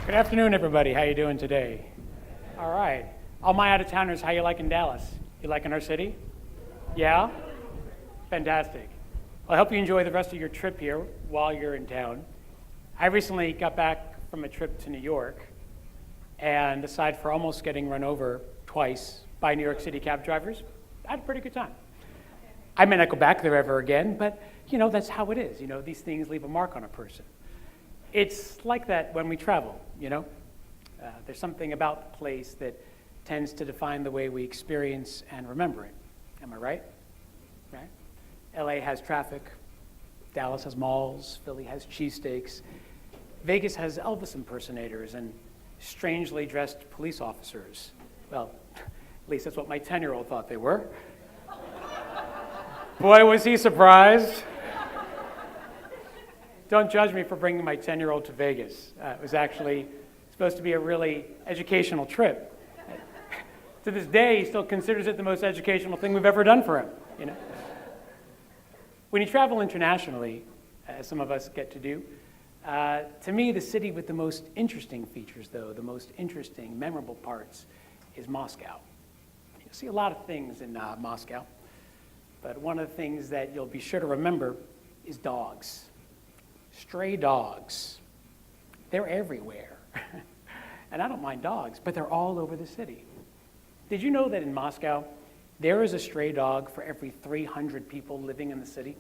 Good afternoon, everybody. How you doing today? All right. All my out-of-towners, how you liking Dallas? You liking our city? Yeah? Fantastic. Well, I hope you enjoy the rest of your trip here while you're in town. I recently got back from a trip to New York, and aside for almost getting run over twice by New York City cab drivers, I had a pretty good time. I may not go back there ever again, but that's how it is. These things leave a mark on a person. It's like that when we travel, There's something about the place that tends to define the way we experience and remember it. Am I right? Right? LA has traffic. Dallas has malls. Philly has cheesesteaks. Vegas has Elvis impersonators and strangely dressed police officers. Well, at least that's what my 10-year-old thought they were. Boy, was he surprised. Don't judge me for bringing my 10-year-old to Vegas. It was actually supposed to be a really educational trip. To this day, he still considers it the most educational thing we've ever done for him. When you travel internationally, as some of us get to do, to me, the city with the most interesting features, though, the most interesting, memorable parts, is Moscow. You'll see a lot of things in Moscow, but one of the things that you'll be sure to remember is dogs. Stray dogs. They're everywhere. And I don't mind dogs, but they're all over the city. Did you know that in Moscow, there is a stray dog for every 300 people living in the city?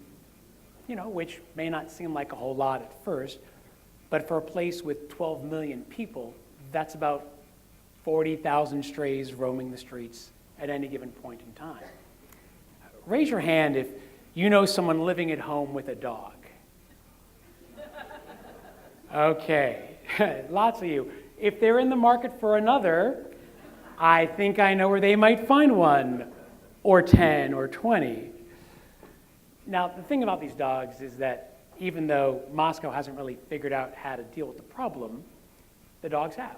Which may not seem like a whole lot at first, but for a place with 12 million people, that's about 40,000 strays roaming the streets at any given point in time. Raise your hand if you know someone living at home with a dog. Okay, lots of you. If they're in the market for another, I think I know where they might find one, or 10, or 20. Now, the thing about these dogs is that even though Moscow hasn't really figured out how to deal with the problem, the dogs have.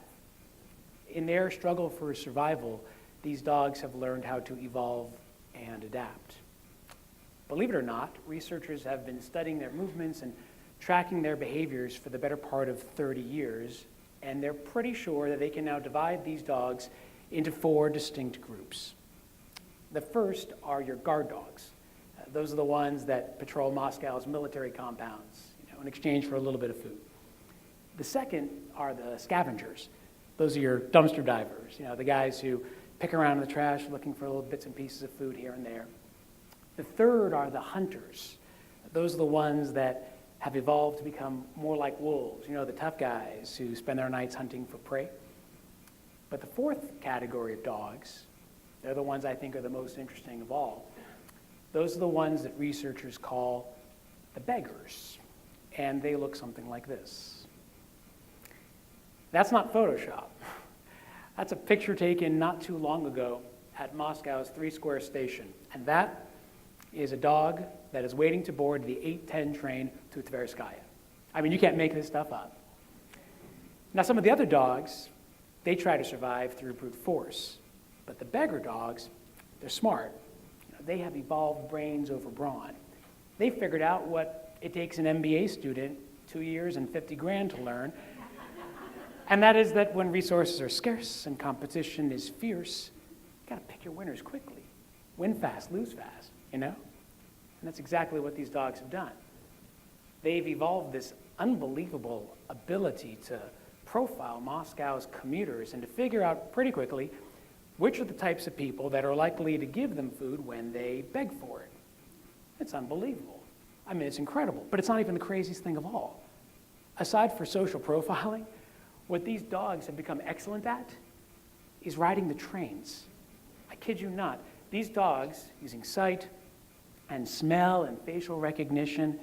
In their struggle for survival, these dogs have learned how to evolve and adapt. Believe it or not, researchers have been studying their movements and tracking their behaviors for the better part of 30 years, and they're pretty sure that they can now divide these dogs into 4 distinct groups. The first are your guard dogs. Those are the ones that patrol Moscow's military compounds, in exchange for a little bit of food. The second are the scavengers. Those are your dumpster divers, the guys who pick around in the trash looking for little bits and pieces of food here and there. The third are the hunters. Those are the ones that have evolved to become more like wolves, the tough guys who spend their nights hunting for prey. But the fourth category of dogs, they're the ones I think are the most interesting of all. Those are the ones that researchers call the beggars, and they look something like this. That's not Photoshop. That's a picture taken not too long ago at Moscow's 3 Square station, and that is a dog that is waiting to board the 8:10 train to Tverskaya. I mean, you can't make this stuff up. Now, some of the other dogs, they try to survive through brute force, but the beggar dogs, they're smart. They have evolved brains over brawn. They figured out what it takes an MBA student 2 years and 50 grand to learn, and that is that when resources are scarce and competition is fierce, you gotta pick your winners quickly. Win fast, lose fast, And that's exactly what these dogs have done. They've evolved this unbelievable ability to profile Moscow's commuters and to figure out pretty quickly which are the types of people that are likely to give them food when they beg for it. It's unbelievable. I mean, it's incredible, but it's not even the craziest thing of all. Aside for social profiling, what these dogs have become excellent at is riding the trains. I kid you not. These dogs, using sight and smell and facial recognition,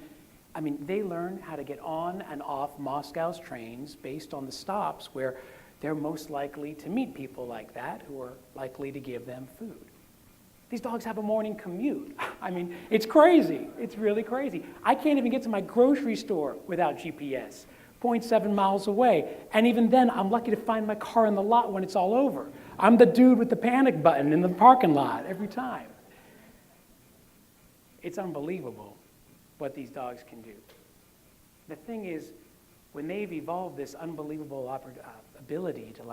I mean, they learn how to get on and off Moscow's trains based on the stops where they're most likely to meet people like that who are likely to give them food. These dogs have a morning commute. I mean, it's crazy. It's really crazy. I can't even get to my grocery store without GPS, 0.7 miles away. And even then, I'm lucky to find my car in the lot when it's all over. I'm the dude with the panic button in the parking lot every time. It's unbelievable what these dogs can do. The thing is, when they've evolved this unbelievable ability to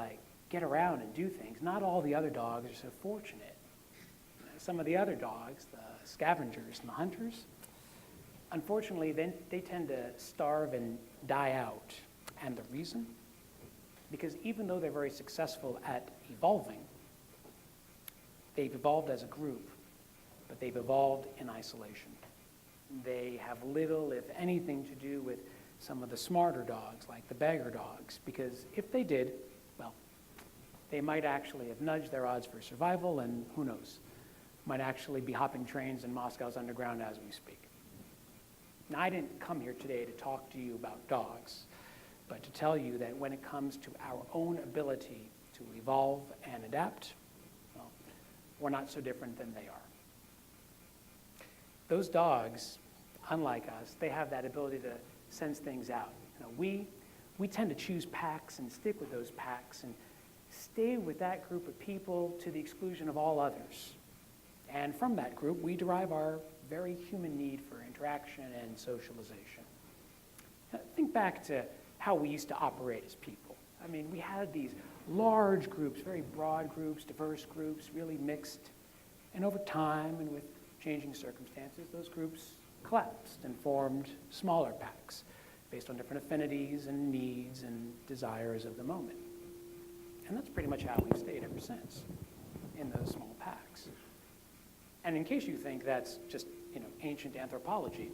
get around and do things, not all the other dogs are so fortunate. Some of the other dogs, the scavengers and the hunters, unfortunately, they tend to starve and die out. And the reason? Because even though they're very successful at evolving, they've evolved as a group, but they've evolved in isolation. They have little, if anything, to do with some of the smarter dogs, like the beggar dogs, because if they did, well, they might actually have nudged their odds for survival, and who knows, might actually be hopping trains in Moscow's underground as we speak. Now, I didn't come here today to talk to you about dogs, but to tell you that when it comes to our own ability to evolve and adapt, well, we're not so different than they are. Those dogs, unlike us, they have that ability to sense things out. We tend to choose packs and stick with those packs and stay with that group of people to the exclusion of all others. And from that group, we derive our very human need for interaction and socialization. Think back to how we used to operate as people. I mean, we had these large groups, very broad groups, diverse groups, really mixed. And over time and with changing circumstances, those groups collapsed and formed smaller packs based on different affinities and needs and desires of the moment. And that's pretty much how we've stayed ever since, in those small packs. And in case you think that's just, ancient anthropology,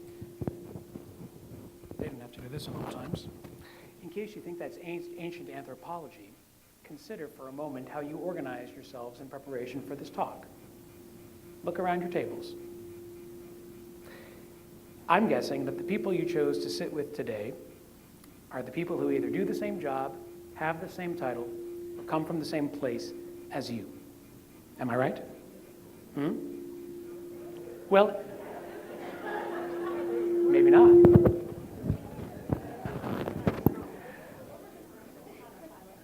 they didn't have to do this a lot of times. In case you think that's ancient anthropology, consider for a moment how you organized yourselves in preparation for this talk. Look around your tables. I'm guessing that the people you chose to sit with today are the people who either do the same job, have the same title, or come from the same place as you. Am I right? Well, maybe not.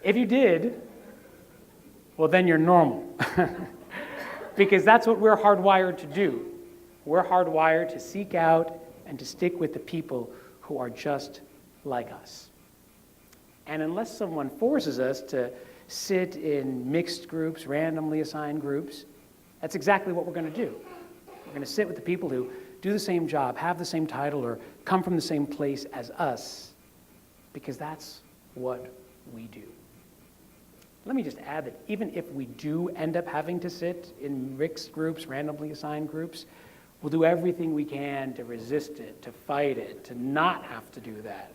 If you did, well, then you're normal. Because that's what we're hardwired to do. We're hardwired to seek out and to stick with the people who are just like us. And unless someone forces us to sit in mixed groups, randomly assigned groups, that's exactly what we're going to do. We're going to sit with the people who do the same job, have the same title, or come from the same place as us, because that's what we do. Let me just add that even if we do end up having to sit in mixed groups, randomly assigned groups, we'll do everything we can to resist it, to fight it, to not have to do that.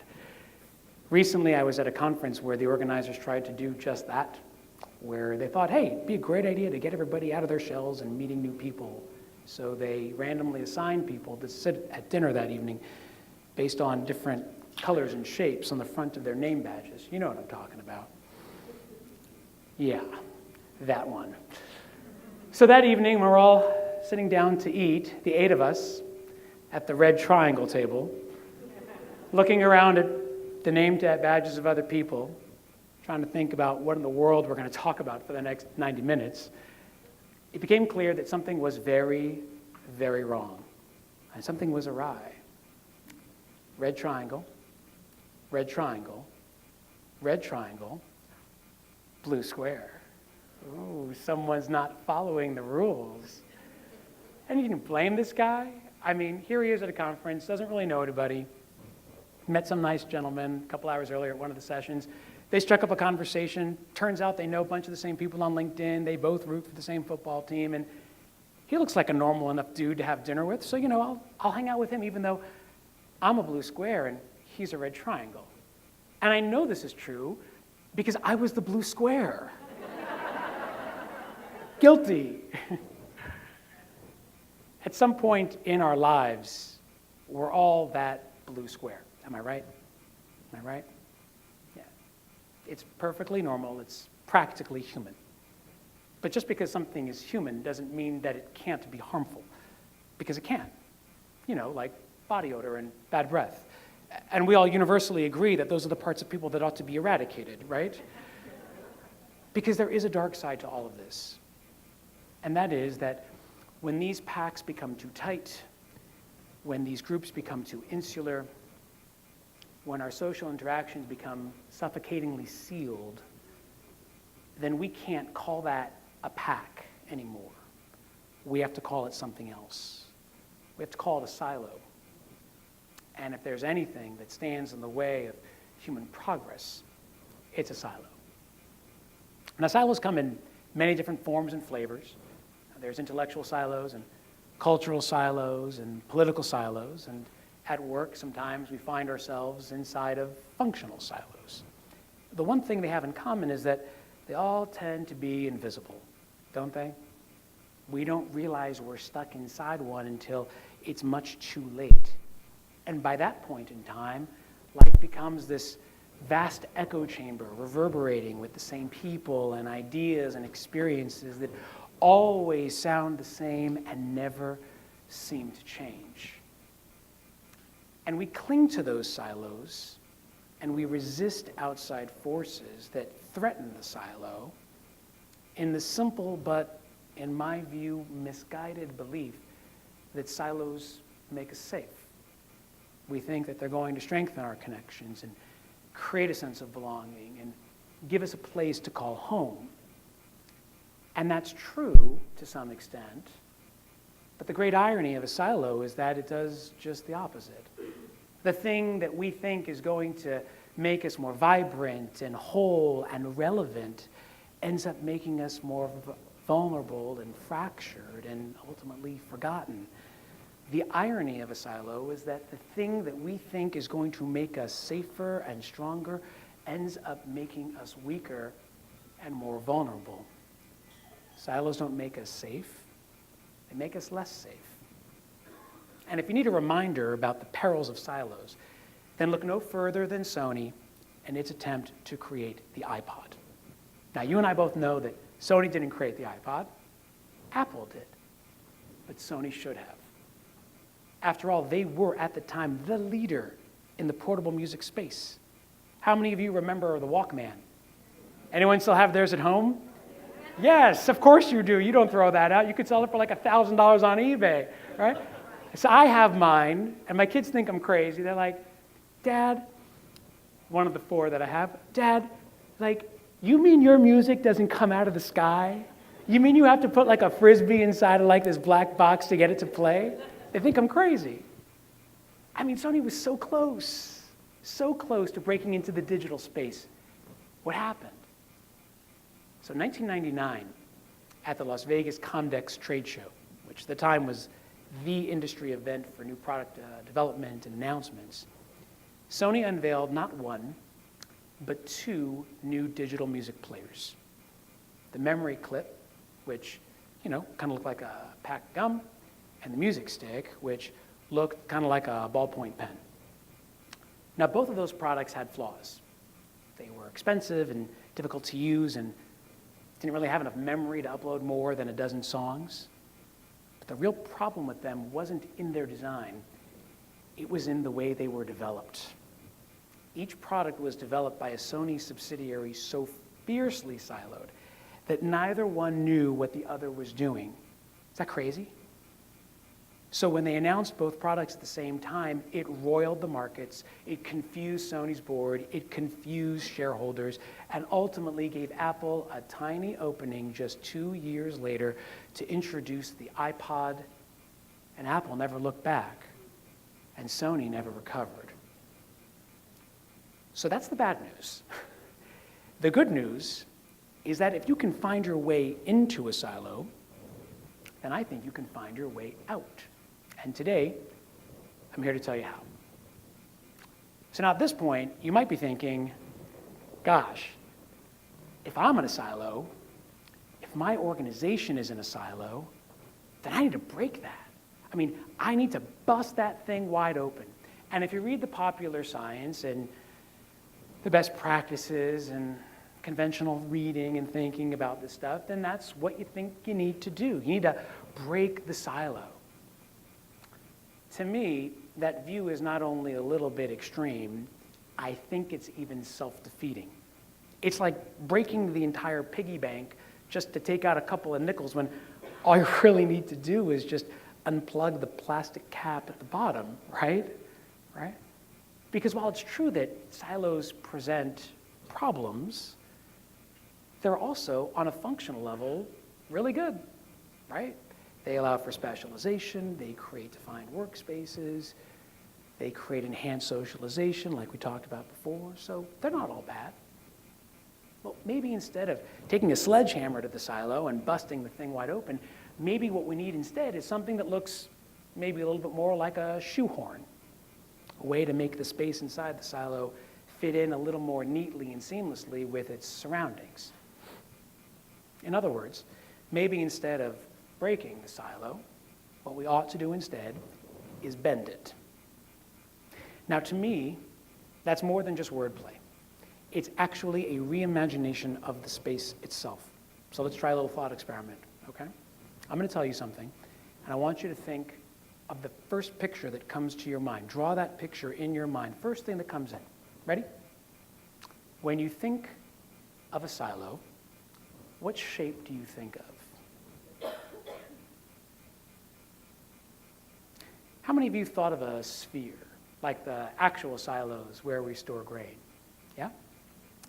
Recently, I was at a conference where the organizers tried to do just that, where they thought, hey, it'd be a great idea to get everybody out of their shells and meeting new people. So they randomly assigned people to sit at dinner that evening based on different colors and shapes on the front of their name badges. You know what I'm talking about. Yeah, that one. So that evening, we're all sitting down to eat, the 8 of us, at the red triangle table, looking around at the name tag badges of other people, trying to think about what in the world we're going to talk about for the next 90 minutes. It became clear that something was very, very wrong, and something was awry. Red triangle, red triangle, red triangle, blue square. Ooh, someone's not following the rules. And you can blame this guy. I mean, here he is at a conference, doesn't really know anybody, met some nice gentlemen a couple hours earlier at one of the sessions. They struck up a conversation. Turns out they know a bunch of the same people on LinkedIn. They both root for the same football team. And he looks like a normal enough dude to have dinner with. So, I'll hang out with him even though I'm a blue square and he's a red triangle. And I know this is true because I was the blue square. Guilty. At some point in our lives, we're all that blue square. Am I right? Am I right? Yeah. It's perfectly normal. It's practically human. But just because something is human doesn't mean that it can't be harmful, because it can. Like body odor and bad breath. And we all universally agree that those are the parts of people that ought to be eradicated, right? Because there is a dark side to all of this. And that is that when these packs become too tight, when these groups become too insular, when our social interactions become suffocatingly sealed, then we can't call that a pack anymore. We have to call it something else. We have to call it a silo. And if there's anything that stands in the way of human progress, it's a silo. Now, silos come in many different forms and flavors. There's intellectual silos and cultural silos and political silos, and at work sometimes we find ourselves inside of functional silos. The one thing they have in common is that they all tend to be invisible, don't they? We don't realize we're stuck inside one until it's much too late. And by that point in time, life becomes this vast echo chamber reverberating with the same people and ideas and experiences that always sound the same and never seem to change. And we cling to those silos, and we resist outside forces that threaten the silo in the simple but, in my view, misguided belief that silos make us safe. We think that they're going to strengthen our connections and create a sense of belonging and give us a place to call home. And that's true to some extent, but the great irony of a silo is that it does just the opposite. The thing that we think is going to make us more vibrant and whole and relevant ends up making us more vulnerable and fractured and ultimately forgotten. The irony of a silo is that the thing that we think is going to make us safer and stronger ends up making us weaker and more vulnerable. Silos don't make us safe, they make us less safe. And if you need a reminder about the perils of silos, then look no further than Sony and its attempt to create the iPod. Now, you and I both know that Sony didn't create the iPod, Apple did, but Sony should have. After all, they were, at the time, the leader in the portable music space. How many of you remember the Walkman? Anyone still have theirs at home? Yes, of course you do. You don't throw that out. You could sell it for like $1,000 on eBay, right? So I have mine, and my kids think I'm crazy. They're like, Dad, one of the 4 that I have, Dad, like, you mean your music doesn't come out of the sky? You mean you have to put like a Frisbee inside of like this black box to get it to play? They think I'm crazy. I mean, Sony was so close to breaking into the digital space. What happened? So 1999, at the Las Vegas Comdex trade show, which at the time was the industry event for new product development and announcements, Sony unveiled not one, but 2 new digital music players. The memory clip, which, kind of looked like a pack of gum, and the music stick, which looked kind of like a ballpoint pen. Now, both of those products had flaws. They were expensive and difficult to use and didn't really have enough memory to upload more than a dozen songs. But the real problem with them wasn't in their design. It was in the way they were developed. Each product was developed by a Sony subsidiary so fiercely siloed that neither one knew what the other was doing. Is that crazy? So when they announced both products at the same time, it roiled the markets, it confused Sony's board, it confused shareholders, and ultimately gave Apple a tiny opening just 2 years later to introduce the iPod, and Apple never looked back, and Sony never recovered. So that's the bad news. The good news is that if you can find your way into a silo, then I think you can find your way out. And today, I'm here to tell you how. So now at this point, you might be thinking, gosh, if I'm in a silo, if my organization is in a silo, then I need to break that. I mean, I need to bust that thing wide open. And if you read the popular science and the best practices and conventional reading and thinking about this stuff, then that's what you think you need to do. You need to break the silo. To me, that view is not only a little bit extreme, I think it's even self-defeating. It's like breaking the entire piggy bank just to take out a couple of nickels when all you really need to do is just unplug the plastic cap at the bottom, right? Because while it's true that silos present problems, they're also, on a functional level, really good, right? They allow for specialization, they create defined workspaces, they create enhanced socialization like we talked about before, so they're not all bad. Well, maybe instead of taking a sledgehammer to the silo and busting the thing wide open, maybe what we need instead is something that looks maybe a little bit more like a shoehorn, a way to make the space inside the silo fit in a little more neatly and seamlessly with its surroundings. In other words, maybe instead of breaking the silo, what we ought to do instead is bend it. Now, to me, that's more than just wordplay. It's actually a reimagination of the space itself. So let's try a little thought experiment, okay? I'm going to tell you something, and I want you to think of the first picture that comes to your mind. Draw that picture in your mind, first thing that comes in. Ready? When you think of a silo, what shape do you think of? How many of you thought of a sphere, like the actual silos where we store grain? Yeah?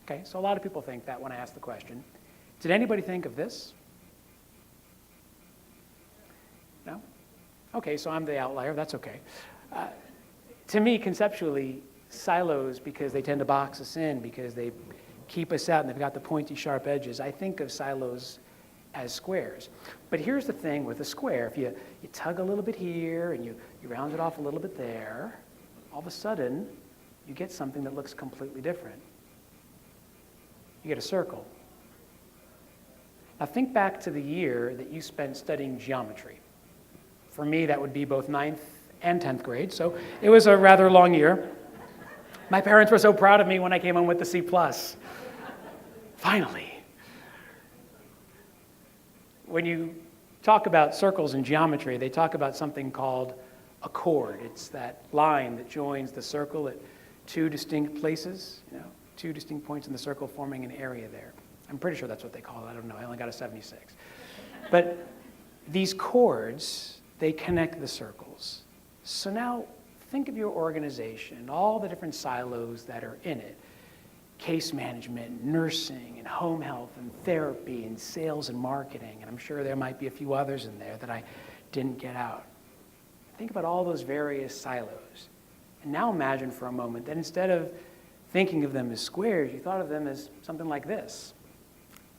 Okay, so a lot of people think that when I ask the question. Did anybody think of this? No? Okay, so I'm the outlier, that's okay. To me, conceptually, silos, because they tend to box us in, because they keep us out and they've got the pointy, sharp edges, I think of silos as squares. But here's the thing with a square. If you tug a little bit here and you round it off a little bit there, all of a sudden, you get something that looks completely different. You get a circle. Now think back to the year that you spent studying geometry. For me, that would be both 9th and 10th grade, so it was a rather long year. My parents were so proud of me when I came home with the C+. Finally. When you talk about circles in geometry, they talk about something called a chord. It's that line that joins the circle at two distinct places, two distinct points in the circle forming an area there. I'm pretty sure that's what they call it. I don't know. I only got a 76. But these chords, they connect the circles. So now think of your organization, all the different silos that are in it. Case management, nursing, and home health, and therapy, and sales and marketing. And I'm sure there might be a few others in there that I didn't get out. Think about all those various silos. And now imagine for a moment that instead of thinking of them as squares, you thought of them as something like this,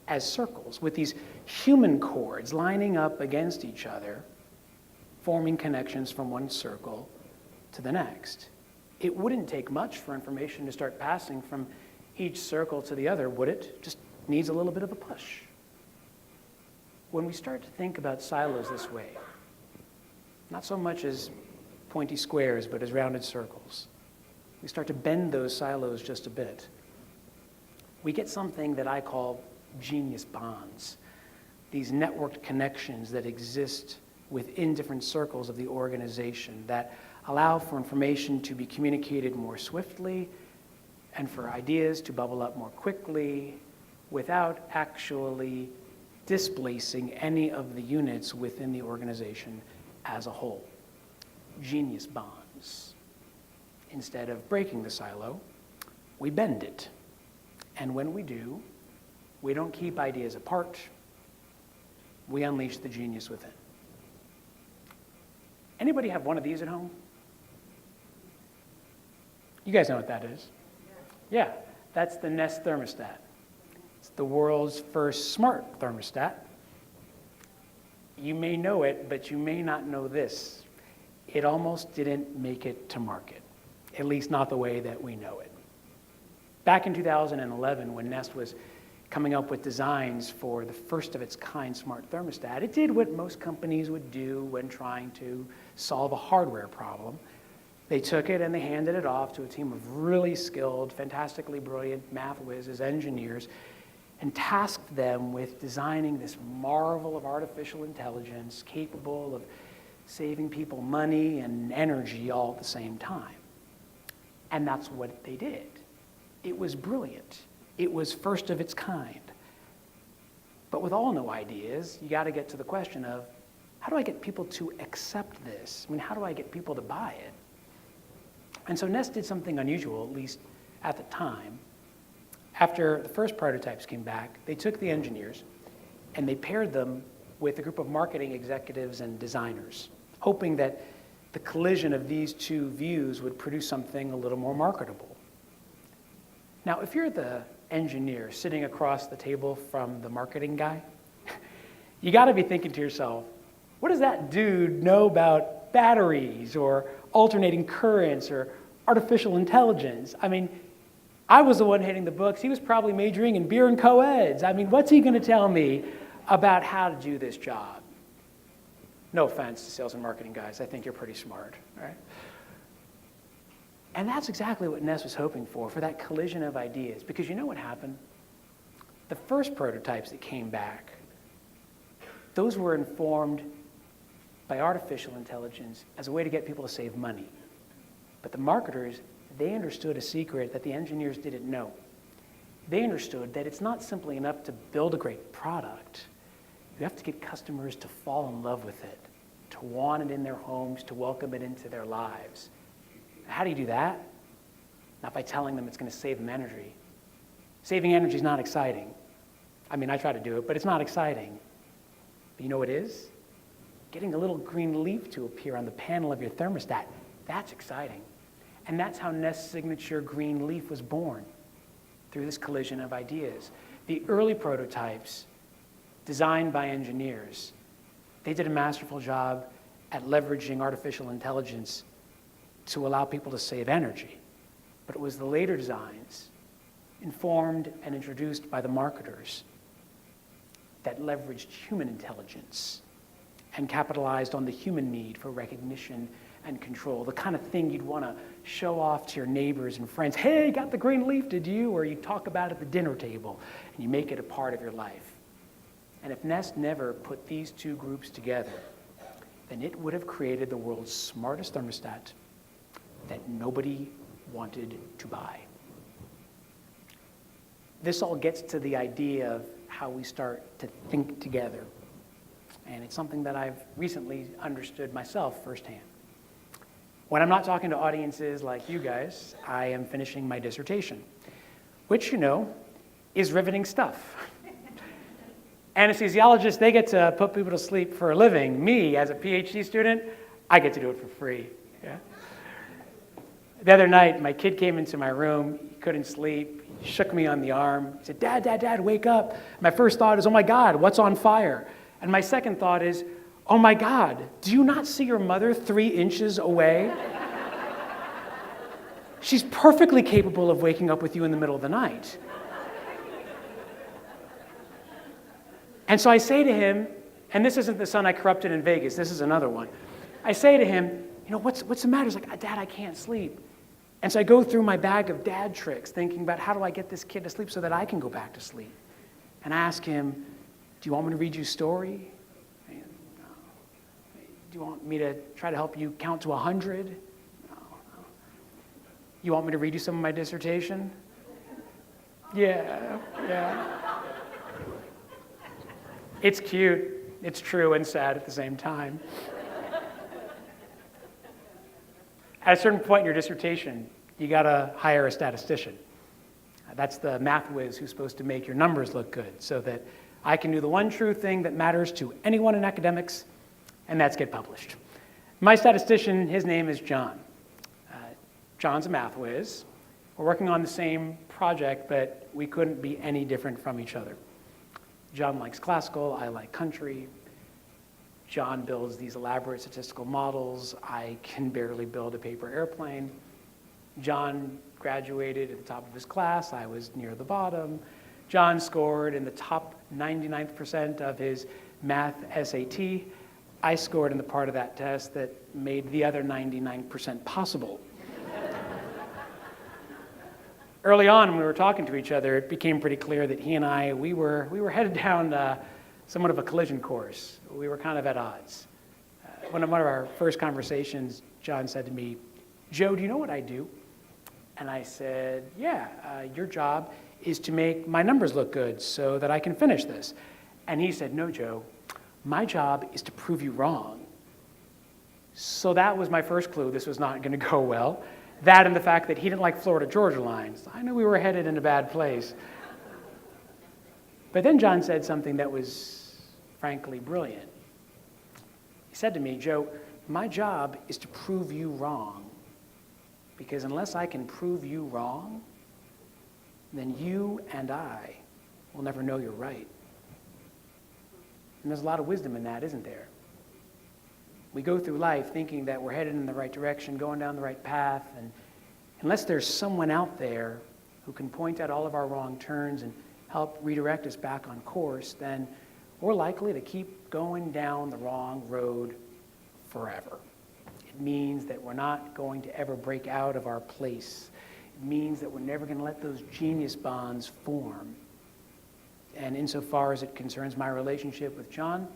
as circles, with these human chords lining up against each other, forming connections from one circle to the next. It wouldn't take much for information to start passing from each circle to the other, would it? Just needs a little bit of a push. When we start to think about silos this way, not so much as pointy squares, but as rounded circles, we start to bend those silos just a bit. We get something that I call genius bonds, these networked connections that exist within different circles of the organization that allow for information to be communicated more swiftly and for ideas to bubble up more quickly without actually displacing any of the units within the organization as a whole. Genius bonds. Instead of breaking the silo, we bend it. And when we do, we don't keep ideas apart. We unleash the genius within. Anybody have one of these at home? You guys know what that is? Yeah, that's the Nest Thermostat. It's the world's first smart thermostat. You may know it, but you may not know this. It almost didn't make it to market, at least not the way that we know it. Back in 2011, when Nest was coming up with designs for the first of its kind smart thermostat, it did what most companies would do when trying to solve a hardware problem. They took it and they handed it off to a team of really skilled, fantastically brilliant math whizzes, engineers, and tasked them with designing this marvel of artificial intelligence capable of saving people money and energy all at the same time. And that's what they did. It was brilliant. It was first of its kind. But with all new ideas, you got to get to the question of, how do I get people to accept this? I mean, how do I get people to buy it? And so Nest did something unusual, at least at the time. After the first prototypes came back, they took the engineers and they paired them with a group of marketing executives and designers, hoping that the collision of these two views would produce something a little more marketable. Now, if you're the engineer sitting across the table from the marketing guy, you got to be thinking to yourself, what does that dude know about batteries or alternating currents or artificial intelligence? I mean, I was the one hitting the books. He was probably majoring in beer and co-eds. I mean, what's he going to tell me about how to do this job? No offense to sales and marketing guys. I think you're pretty smart, right? And that's exactly what Nest was hoping for that collision of ideas. Because you know what happened? The first prototypes that came back, those were informed by artificial intelligence as a way to get people to save money. But the marketers, they understood a secret that the engineers didn't know. They understood that it's not simply enough to build a great product. You have to get customers to fall in love with it, to want it in their homes, to welcome it into their lives. How do you do that? Not by telling them it's going to save them energy. Saving energy is not exciting. I mean, I try to do it, but it's not exciting. But you know what is? Getting a little green leaf to appear on the panel of your thermostat, that's exciting. And that's how Nest's signature green leaf was born, through this collision of ideas. The early prototypes, designed by engineers, they did a masterful job at leveraging artificial intelligence to allow people to save energy. But it was the later designs, informed and introduced by the marketers, that leveraged human intelligence and capitalized on the human need for recognition and control, the kind of thing you'd want to show off to your neighbors and friends. Hey, got the green leaf, did you? Or you talk about it at the dinner table, and you make it a part of your life. And if Nest never put these two groups together, then it would have created the world's smartest thermostat that nobody wanted to buy. This all gets to the idea of how we start to think together. And it's something that I've recently understood myself firsthand. When I'm not talking to audiences like you guys, I am finishing my dissertation, which, you know, is riveting stuff. Anesthesiologists, they get to put people to sleep for a living. Me, as a PhD student, I get to do it for free. Yeah? The other night, my kid came into my room, he couldn't sleep, he shook me on the arm. He said, Dad, wake up. My first thought is, oh my God, what's on fire? And my second thought is, oh my God, do you not see your mother 3 inches away? She's perfectly capable of waking up with you in the middle of the night. And so I say to him, and this isn't the son I corrupted in Vegas, this is another one. I say to him, you know, what's the matter? He's like, Dad, I can't sleep. And so I go through my bag of dad tricks, thinking about how do I get this kid to sleep so that I can go back to sleep. And I ask him, do you want me to read you a story? Do you want me to try to help you count to 100? No. You want me to read you some of my dissertation? Yeah. It's cute, it's true and sad at the same time. At a certain point in your dissertation, you gotta hire a statistician. That's the math whiz who's supposed to make your numbers look good so that I can do the one true thing that matters to anyone in academics, and that's get published. My statistician, his name is John. John's a math whiz. We're working on the same project, but we couldn't be any different from each other. John likes classical, I like country. John builds these elaborate statistical models. I can barely build a paper airplane. John graduated at the top of his class. I was near the bottom. John scored in the top 99th percent of his math SAT. I scored in the part of that test that made the other 99% possible. Early on, when we were talking to each other, it became pretty clear that he and I, we were headed down somewhat of a collision course. We were kind of at odds. One of our first conversations, John said to me, Joe, do you know what I do? And I said, yeah, your job is to make my numbers look good so that I can finish this. And he said, no, Joe, my job is to prove you wrong. So that was my first clue. This was not going to go well. That and the fact that he didn't like Florida-Georgia lines. I knew we were headed in a bad place. But then John said something that was frankly brilliant. He said to me, Joe, my job is to prove you wrong, because unless I can prove you wrong, then you and I will never know you're right. And there's a lot of wisdom in that, isn't there? We go through life thinking that we're headed in the right direction, going down the right path, and unless there's someone out there who can point out all of our wrong turns and help redirect us back on course, then we're likely to keep going down the wrong road forever. It means that we're not going to ever break out of our place. It means that we're never going to let those genius bonds form. And insofar as it concerns my relationship with John,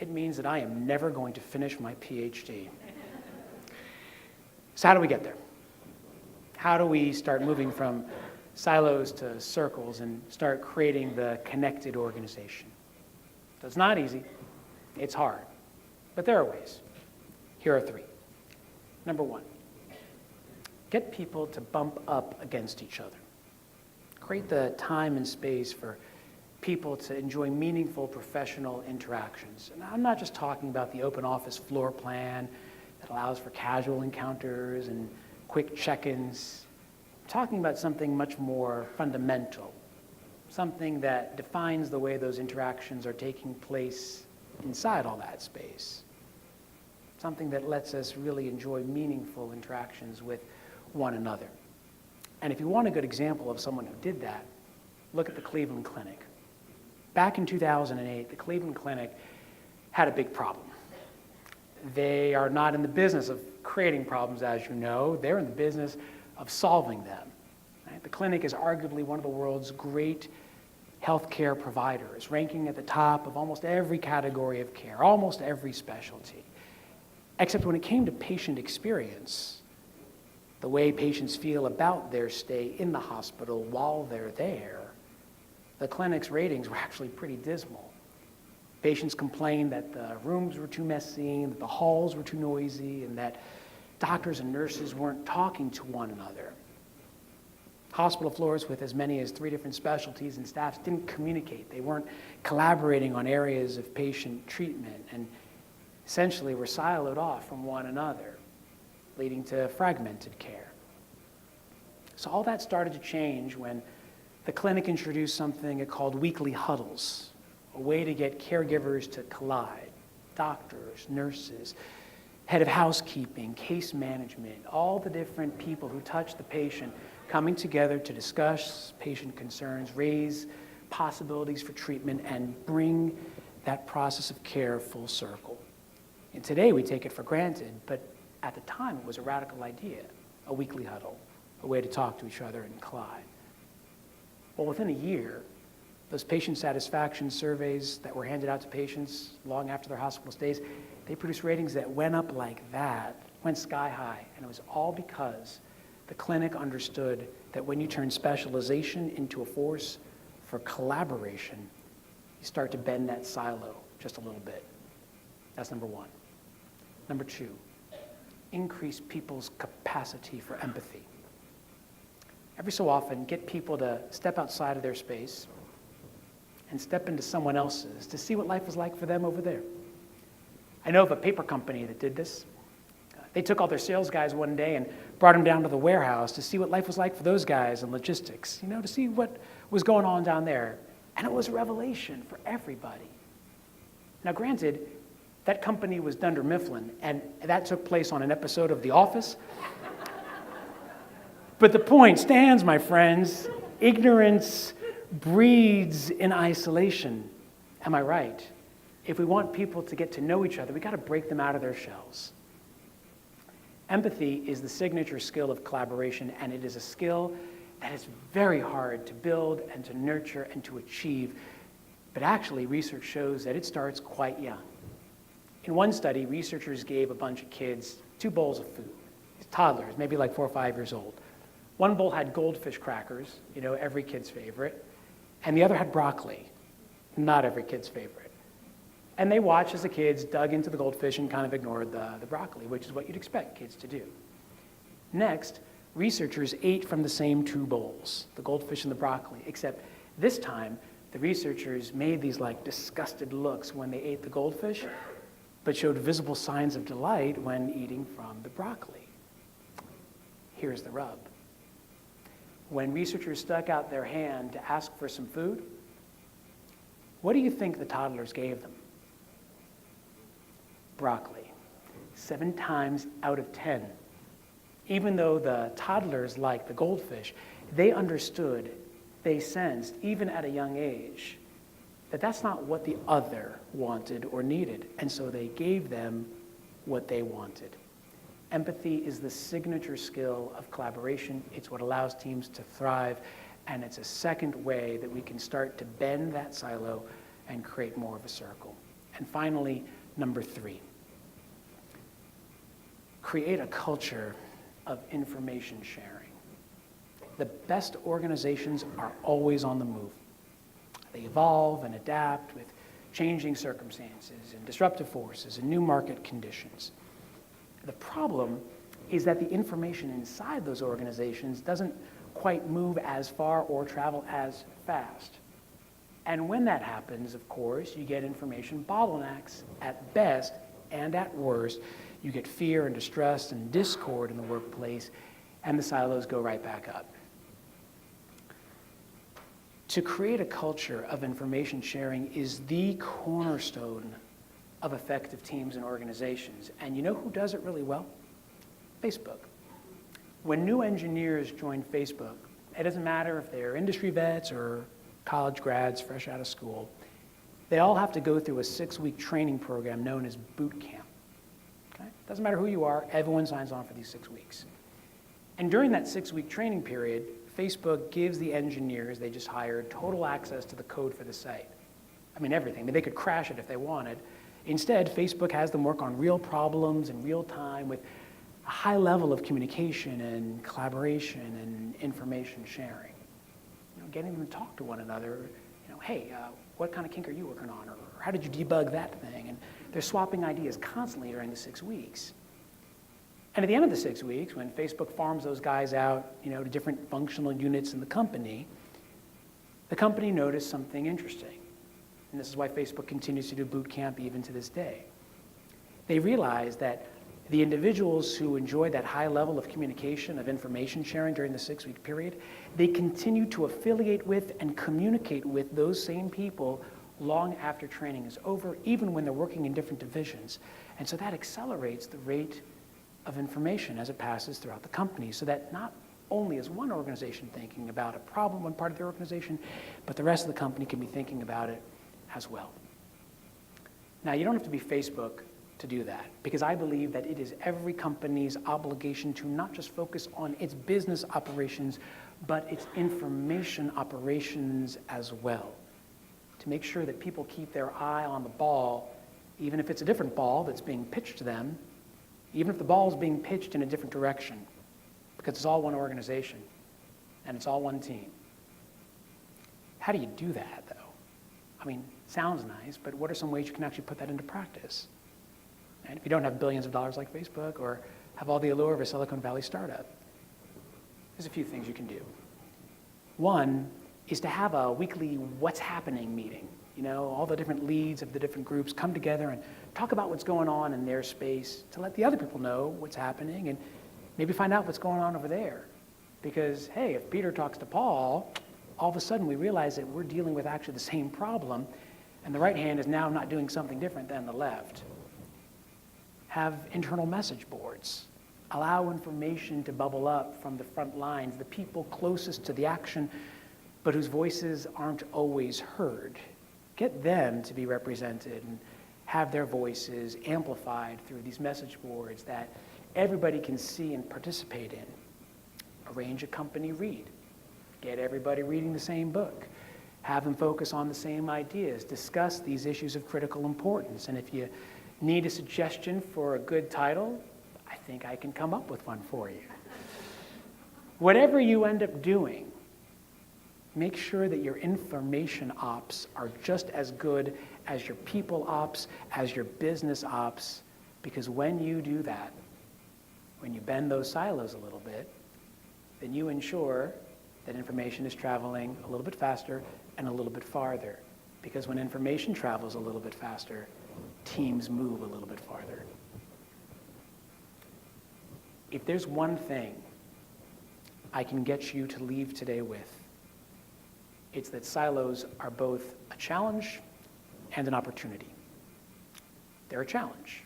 it means that I am never going to finish my PhD. So how do we get there? How do we start moving from silos to circles and start creating the connected organization? So it's not easy. It's hard. But there are ways. Here are 3. Number 1, get people to bump up against each other. Create the time and space for people to enjoy meaningful professional interactions. And I'm not just talking about the open office floor plan that allows for casual encounters and quick check-ins. I'm talking about something much more fundamental, something that defines the way those interactions are taking place inside all that space, something that lets us really enjoy meaningful interactions with one another. And if you want a good example of someone who did that, look at the Cleveland Clinic. Back in 2008, the Cleveland Clinic had a big problem. They are not in the business of creating problems, as you know. They're in the business of solving them. Right? The clinic is arguably one of the world's great healthcare providers, ranking at the top of almost every category of care, almost every specialty. Except when it came to patient experience, the way patients feel about their stay in the hospital while they're there, the clinic's ratings were actually pretty dismal. Patients complained that the rooms were too messy, that the halls were too noisy, and that doctors and nurses weren't talking to one another. Hospital floors with as many as 3 different specialties and staffs didn't communicate. They weren't collaborating on areas of patient treatment, and essentially were siloed off from one another, leading to fragmented care. So all that started to change when the clinic introduced something it called weekly huddles, a way to get caregivers to collide, doctors, nurses, head of housekeeping, case management, all the different people who touch the patient coming together to discuss patient concerns, raise possibilities for treatment, and bring that process of care full circle. And today we take it for granted, but at the time it was a radical idea, a weekly huddle, a way to talk to each other and collide. Well, within a year, those patient satisfaction surveys that were handed out to patients long after their hospital stays, they produced ratings that went up like that, went sky high. And it was all because the clinic understood that when you turn specialization into a force for collaboration, you start to bend that silo just a little bit. That's number 1. Number 2, increase people's capacity for empathy. Every so often, get people to step outside of their space and step into someone else's to see what life was like for them over there. I know of a paper company that did this. They took all their sales guys one day and brought them down to the warehouse to see what life was like for those guys in logistics, to see what was going on down there. And it was a revelation for everybody. Now, granted, that company was Dunder Mifflin, and that took place on an episode of The Office. But the point stands, my friends. Ignorance breeds in isolation. Am I right? If we want people to get to know each other, we got to break them out of their shells. Empathy is the signature skill of collaboration, and it is a skill that is very hard to build and to nurture and to achieve. But actually, research shows that it starts quite young. In one study, researchers gave a bunch of kids 2 bowls of food, toddlers, maybe like 4 or 5 years old. One bowl had goldfish crackers, every kid's favorite, and the other had broccoli, not every kid's favorite. And they watched as the kids dug into the goldfish and kind of ignored the broccoli, which is what you'd expect kids to do. Next, researchers ate from the same two bowls, the goldfish and the broccoli, except this time the researchers made these like disgusted looks when they ate the goldfish, but showed visible signs of delight when eating from the broccoli. Here's the rub. When researchers stuck out their hand to ask for some food, what do you think the toddlers gave them? Broccoli. 7 times out of 10. Even though the toddlers liked the goldfish, they understood, they sensed, even at a young age, that that's not what the other wanted or needed, and so they gave them what they wanted. Empathy is the signature skill of collaboration. It's what allows teams to thrive, and it's a second way that we can start to bend that silo and create more of a circle. And finally, number 3, create a culture of information sharing. The best organizations are always on the move. They evolve and adapt with changing circumstances and disruptive forces and new market conditions. The problem is that the information inside those organizations doesn't quite move as far or travel as fast. And when that happens, of course, you get information bottlenecks at best, and at worst, you get fear and distrust and discord in the workplace, and the silos go right back up. To create a culture of information sharing is the cornerstone of effective teams and organizations. And you know who does it really well? Facebook. When new engineers join Facebook, it doesn't matter if they're industry vets or college grads fresh out of school, they all have to go through a 6-week training program known as boot camp. Okay? Doesn't matter who you are, everyone signs on for these 6 weeks. And during that 6-week training period, Facebook gives the engineers they just hired total access to the code for the site. I mean, everything. They could crash it if they wanted. Instead, Facebook has them work on real problems in real time with a high level of communication and collaboration and information sharing. You know, getting them to talk to one another. You know, hey, what kind of kink are you working on? Or how did you debug that thing? And they're swapping ideas constantly during the 6 weeks. And at the end of the 6 weeks, when Facebook farms those guys out, you know, to different functional units in the company noticed something interesting. And this is why Facebook continues to do boot camp even to this day. They realized that the individuals who enjoyed that high level of communication, of information sharing during the 6-week period, they continue to affiliate with and communicate with those same people long after training is over, even when they're working in different divisions. And so that accelerates the rate of information as it passes throughout the company, so that not only is one organization thinking about a problem, one part of the organization, but the rest of the company can be thinking about it as well. Now, you don't have to be Facebook to do that, because I believe that it is every company's obligation to not just focus on its business operations, but its information operations as well, to make sure that people keep their eye on the ball, even if it's a different ball that's being pitched to them, even if the ball is being pitched in a different direction, because it's all one organization and it's all one team. How do you do that, though? I mean, sounds nice, but what are some ways you can actually put that into practice? And if you don't have billions of dollars like Facebook or have all the allure of a Silicon Valley startup, there's a few things you can do. One is to have a weekly what's happening meeting. You know, all the different leads of the different groups come together and talk about what's going on in their space to let the other people know what's happening and maybe find out what's going on over there. Because, hey, if Peter talks to Paul, all of a sudden we realize that we're dealing with actually the same problem, and the right hand is now not doing something different than the left. Have internal message boards. Allow information to bubble up from the front lines, the people closest to the action, but whose voices aren't always heard. Get them to be represented and have their voices amplified through these message boards that everybody can see and participate in. Arrange a company read. Get everybody reading the same book. Have them focus on the same ideas. Discuss these issues of critical importance. And if you need a suggestion for a good title, I think I can come up with one for you. Whatever you end up doing, make sure that your information ops are just as good as your people ops, as your business ops, because when you do that, when you bend those silos a little bit, then you ensure that information is traveling a little bit faster and a little bit farther. Because when information travels a little bit faster, teams move a little bit farther. If there's one thing I can get you to leave today with, it's that silos are both a challenge and an opportunity. They're a challenge.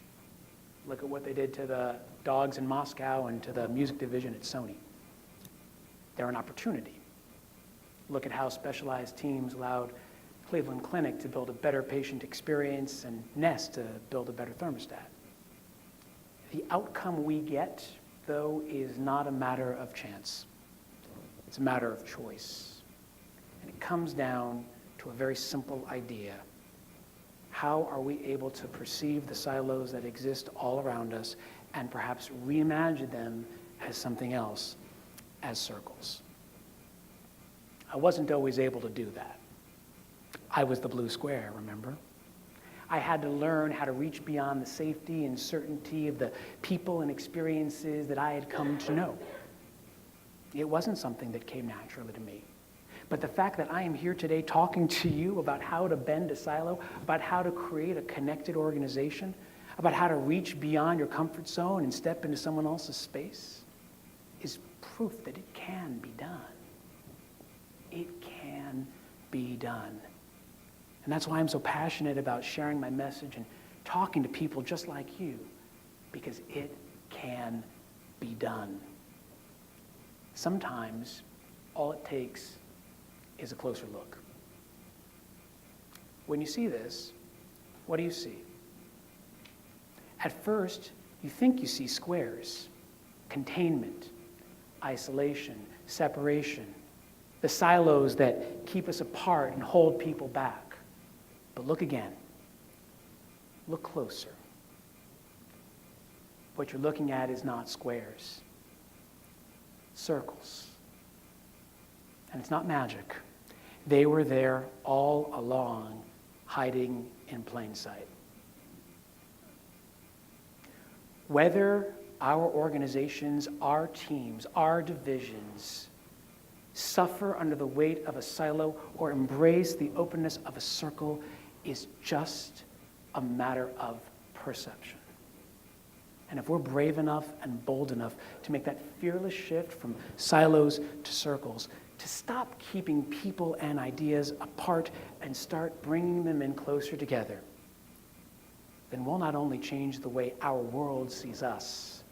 Look at what they did to the dogs in Moscow and to the music division at Sony. They're an opportunity. Look at how specialized teams allowed Cleveland Clinic to build a better patient experience and Nest to build a better thermostat. The outcome we get, though, is not a matter of chance. It's a matter of choice. And it comes down to a very simple idea. How are we able to perceive the silos that exist all around us and perhaps reimagine them as something else, as circles? I wasn't always able to do that. I was the blue square, remember? I had to learn how to reach beyond the safety and certainty of the people and experiences that I had come to know. It wasn't something that came naturally to me. But the fact that I am here today talking to you about how to bend a silo, about how to create a connected organization, about how to reach beyond your comfort zone and step into someone else's space, is proof that it can be done. It can be done. And that's why I'm so passionate about sharing my message and talking to people just like you, because it can be done. Sometimes all it takes is a closer look. When you see this, what do you see? At first, you think you see squares, containment, isolation, separation, the silos that keep us apart and hold people back. But look again. Look closer. What you're looking at is not squares, circles. And it's not magic. They were there all along, hiding in plain sight. Whether our organizations, our teams, our divisions suffer under the weight of a silo or embrace the openness of a circle is just a matter of perception. And if we're brave enough and bold enough to make that fearless shift from silos to circles, to stop keeping people and ideas apart and start bringing them in closer together, then we'll not only change the way our world sees us,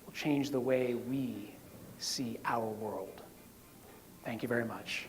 we'll change the way we see our world. Thank you very much.